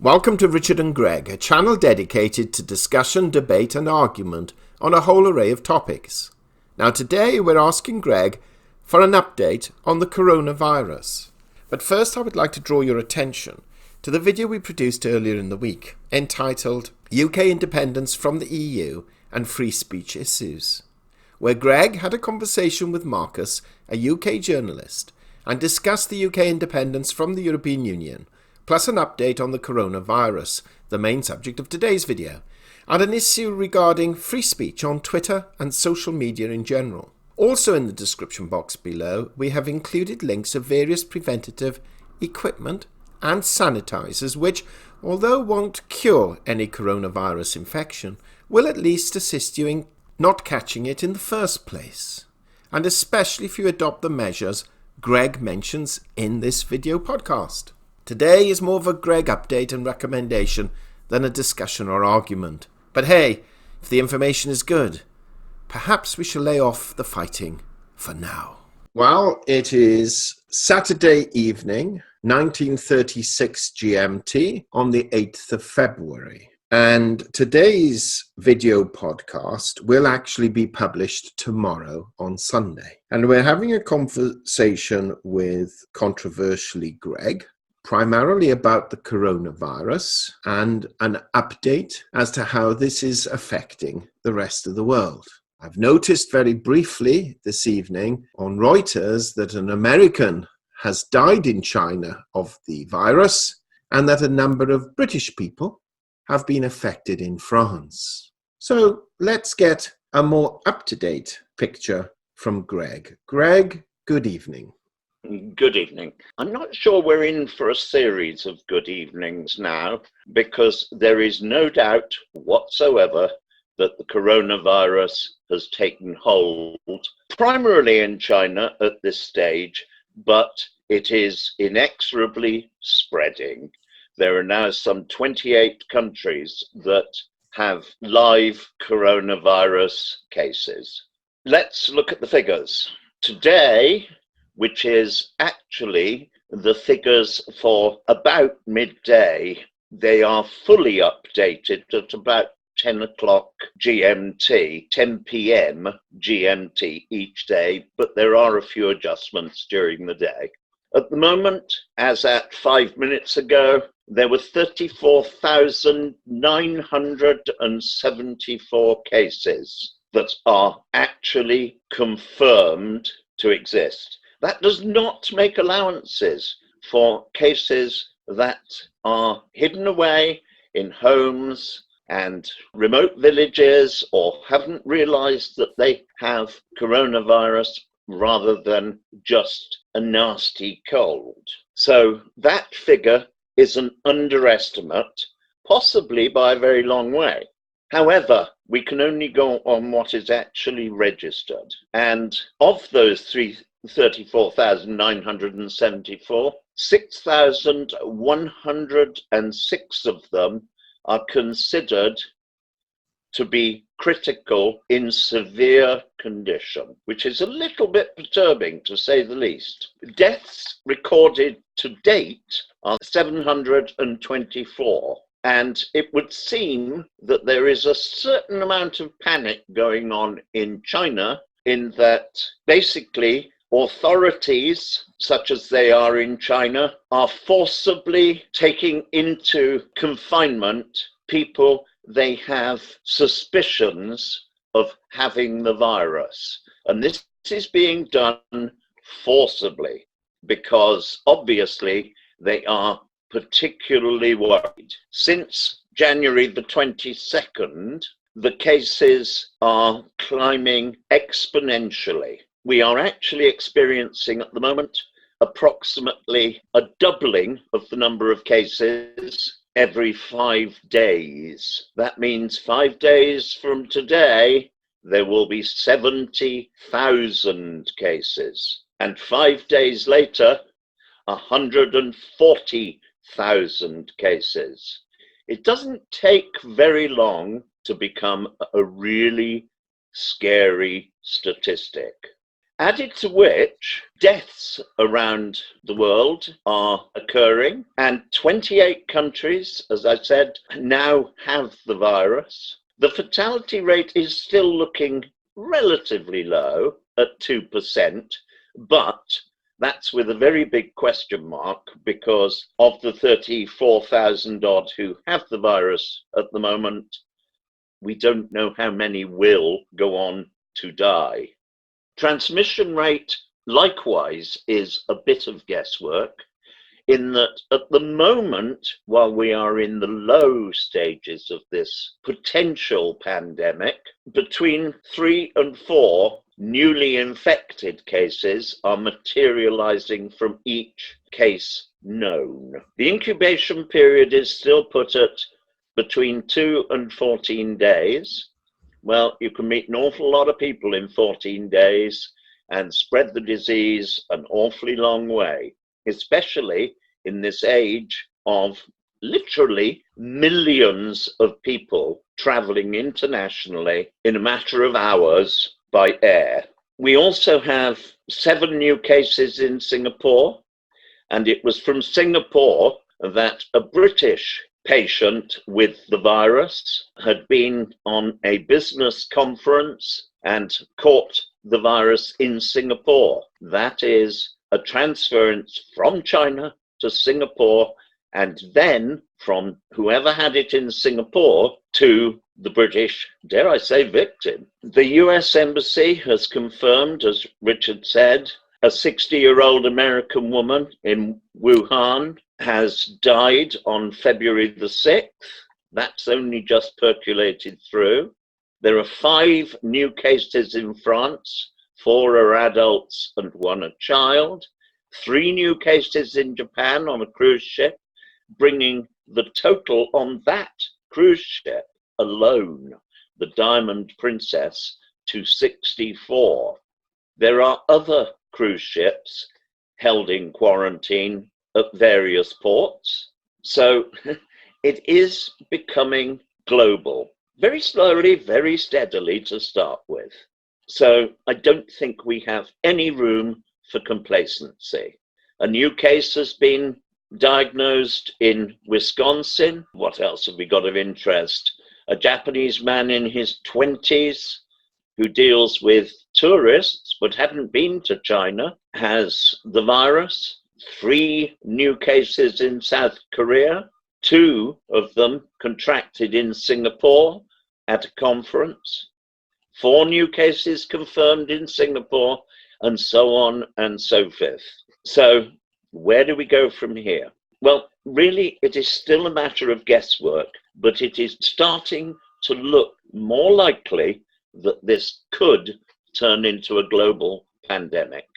Welcome to Richard and Greg, a channel dedicated to discussion, debate and argument on a whole array of topics. Now today we're asking Greg for an update on the coronavirus. But first I would like to draw your attention to the video we produced earlier in the week, entitled UK Independence from the EU and Free Speech Issues, where Greg had a conversation with Marcus, a UK journalist, and discussed the UK independence from the European Union, plus an update on the coronavirus, the main subject of today's video, and an issue regarding free speech on Twitter and social media in general. Also in the description box below, we have included links of various preventative equipment and sanitizers which, although won't cure any coronavirus infection, will at least assist you in not catching it in the first place, and especially if you adopt the measures Greg mentions in this video podcast. Today is more of a Greg update and recommendation than a discussion or argument. But hey, if the information is good, perhaps we shall lay off the fighting for now. Well, it is Saturday evening, 1936 GMT, on the 8th of February. And today's video podcast will actually be published tomorrow on Sunday. And we're having a conversation with, controversially, Greg, primarily about the coronavirus and an update as to how this is affecting the rest of the world. I've noticed very briefly this evening on Reuters that an American has died in China of the virus and that a number of British people have been affected in France. So let's get a more up-to-date picture from Greg. Greg, good evening. Good evening. I'm not sure we're in for a series of good evenings now, because there is no doubt whatsoever that the coronavirus has taken hold, primarily in China at this stage, but it is inexorably spreading. There are now some 28 countries that have live coronavirus cases. Let's look at the figures. Today, which is actually the figures for about midday, they are fully updated at about 10 o'clock GMT, 10 p.m. GMT each day, but there are a few adjustments during the day. At the moment, as at 5 minutes ago, there were 34,974 cases that are actually confirmed to exist. That does not make allowances for cases that are hidden away in homes and remote villages or haven't realized that they have coronavirus rather than just a nasty cold. So that figure is an underestimate, possibly by a very long way. However, we can only go on what is actually registered. And of those 34,974, 6,106 of them are considered to be critical in severe condition, which is a little bit perturbing to say the least. Deaths recorded to date are 724. And it would seem that there is a certain amount of panic going on in China, in that basically authorities, such as they are in China, are forcibly taking into confinement people they have suspicions of having the virus. And this is being done forcibly because obviously they are particularly worried. Since January the 22nd, the cases are climbing exponentially. We are actually experiencing at the moment approximately a doubling of the number of cases every 5 days. That means 5 days from today, there will be 70,000 cases. And 5 days later, 140,000 cases. It doesn't take very long to become a really scary statistic. Added to which, deaths around the world are occurring, and 28 countries, as I said, now have the virus. The fatality rate is still looking relatively low at 2%, but that's with a very big question mark, because of the 34,000 odd who have the virus at the moment, we don't know how many will go on to die. Transmission rate, likewise, is a bit of guesswork, in that at the moment, while we are in the low stages of this potential pandemic, between 3 and 4 newly infected cases are materializing from each case known. The incubation period is still put at between 2 and 14 days. Well, you can meet an awful lot of people in 14 days and spread the disease an awfully long way, especially in this age of literally millions of people traveling internationally in a matter of hours by air. We also have 7 new cases in Singapore, and it was from Singapore that a British patient with the virus had been on a business conference and caught the virus in Singapore. That is a transference from China to Singapore, and then from whoever had it in Singapore to the British, dare I say, victim. The US Embassy has confirmed, as Richard said, a 60-year-old American woman in Wuhan has died on February the 6th. That's only just percolated through. There are 5 new cases in France. 4 are adults and 1 a child. 3 new cases in Japan on a cruise ship, bringing the total on that cruise ship alone, the Diamond Princess, to 64. There are other cruise ships held in quarantine at various ports. So it is becoming global, very slowly, very steadily to start with. So I don't think we have any room for complacency. A new case has been diagnosed in Wisconsin. What else have we got of interest? A Japanese man in his 20s who deals with tourists but hadn't been to China has the virus. 3 new cases in South Korea. 2 of them contracted in Singapore at a conference. 4 new cases confirmed in Singapore, and so on and so forth. So where do we go from here? Well, really, it is still a matter of guesswork, but it is starting to look more likely that this could turn into a global pandemic.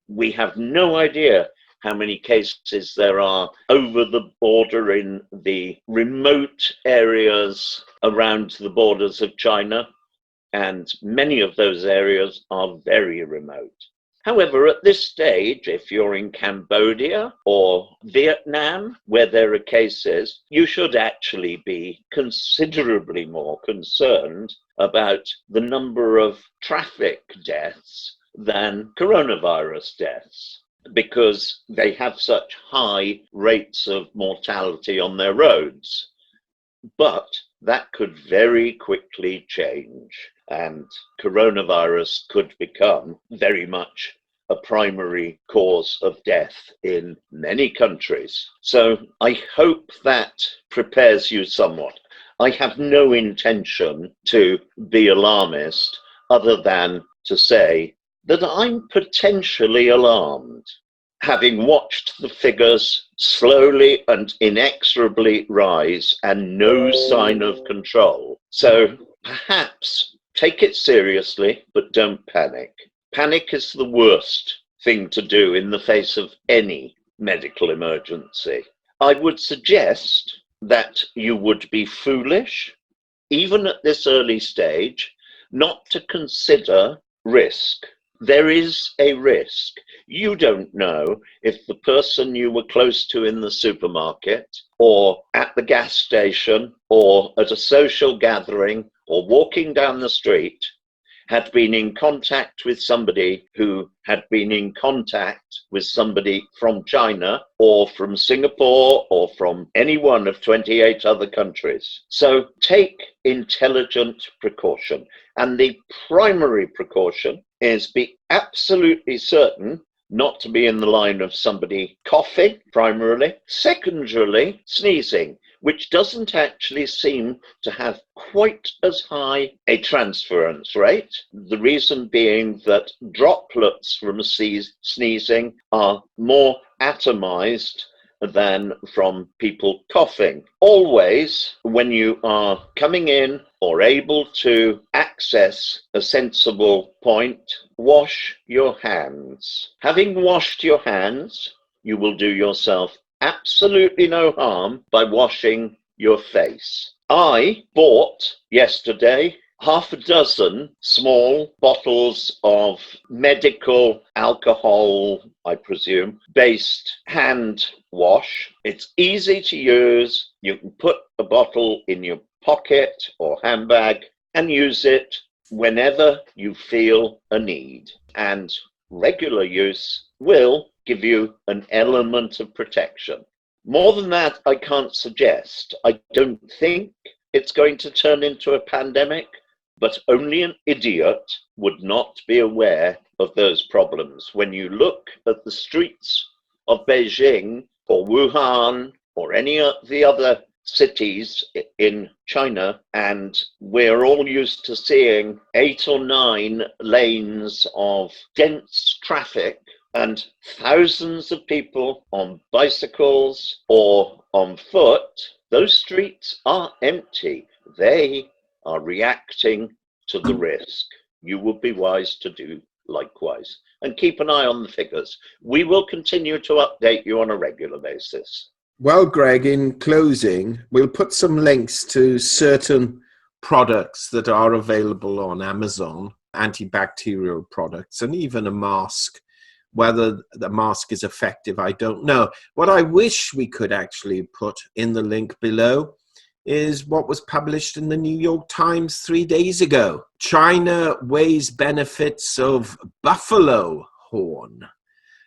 We have no idea how many cases there are over the border in the remote areas around the borders of China, and many of those areas are very remote. However, at this stage, if you're in Cambodia or Vietnam, where there are cases, you should actually be considerably more concerned about the number of traffic deaths than coronavirus deaths, because they have such high rates of mortality on their roads. But that could very quickly change, and coronavirus could become very much a primary cause of death in many countries. So I hope that prepares you somewhat. I have no intention to be alarmist, other than to say that I'm potentially alarmed, having watched the figures slowly and inexorably rise and no sign of control. So perhaps take it seriously, but don't panic. Panic is the worst thing to do in the face of any medical emergency. I would suggest that you would be foolish, even at this early stage, not to consider risk. There is a risk. You don't know if the person you were close to in the supermarket or at the gas station or at a social gathering or walking down the street had been in contact with somebody who had been in contact with somebody from China or from Singapore or from any one of 28 other countries. So take intelligent precaution. And the primary precaution is be absolutely certain not to be in the line of somebody coughing, primarily. Secondarily, sneezing, which doesn't actually seem to have quite as high a transference rate. The reason being that droplets from sneezing are more atomized than from people coughing. Always, when you are coming in or able to access a sensible point, wash your hands. Having washed your hands, you will do yourself absolutely no harm by washing your face. I bought yesterday half a dozen small bottles of medical alcohol, I presume, based hand wash. It's easy to use. You can put a bottle in your pocket or handbag and use it whenever you feel a need. And regular use will give you an element of protection. More than that, I can't suggest. I don't think it's going to turn into a pandemic, but only an idiot would not be aware of those problems. When you look at the streets of Beijing or Wuhan or any of the other cities in China, and we're all used to seeing 8 or 9 lanes of dense traffic and thousands of people on bicycles or on foot, those streets are empty. They are reacting to the risk. You would be wise to do likewise. And keep an eye on the figures. We will continue to update you on a regular basis. Well, Greg, in closing, we'll put some links to certain products that are available on Amazon, antibacterial products, and even a mask. Whether the mask is effective, I don't know. What I wish we could actually put in the link below is what was published in the New York Times 3 days ago. China weighs benefits of buffalo horn.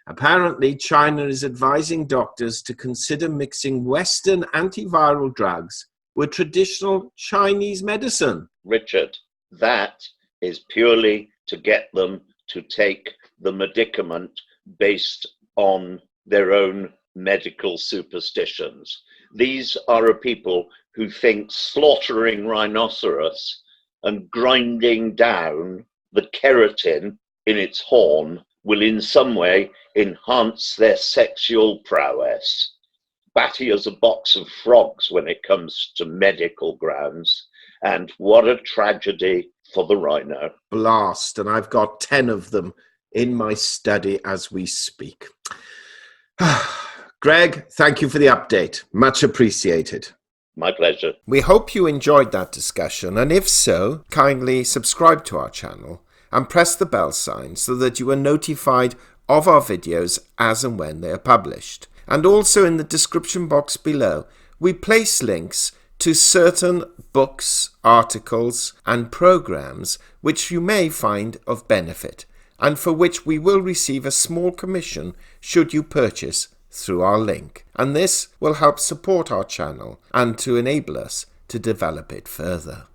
Apparently, China is advising doctors to consider mixing Western antiviral drugs with traditional Chinese medicine. Richard, that is purely to get them to take the medicament based on their own medical superstitions. These are a people who think slaughtering rhinoceros and grinding down the keratin in its horn will in some way enhance their sexual prowess. Batty as a box of frogs when it comes to medical grounds, and what a tragedy for the rhino. Blast, and I've got 10 of them in my study as we speak. Greg, thank you for the update. Much appreciated. My pleasure. We hope you enjoyed that discussion, and if so, kindly subscribe to our channel and press the bell sign so that you are notified of our videos as and when they are published. And also in the description box below, we place links to certain books, articles, and programs which you may find of benefit, and for which we will receive a small commission should you purchase through our link. And this will help support our channel and to enable us to develop it further.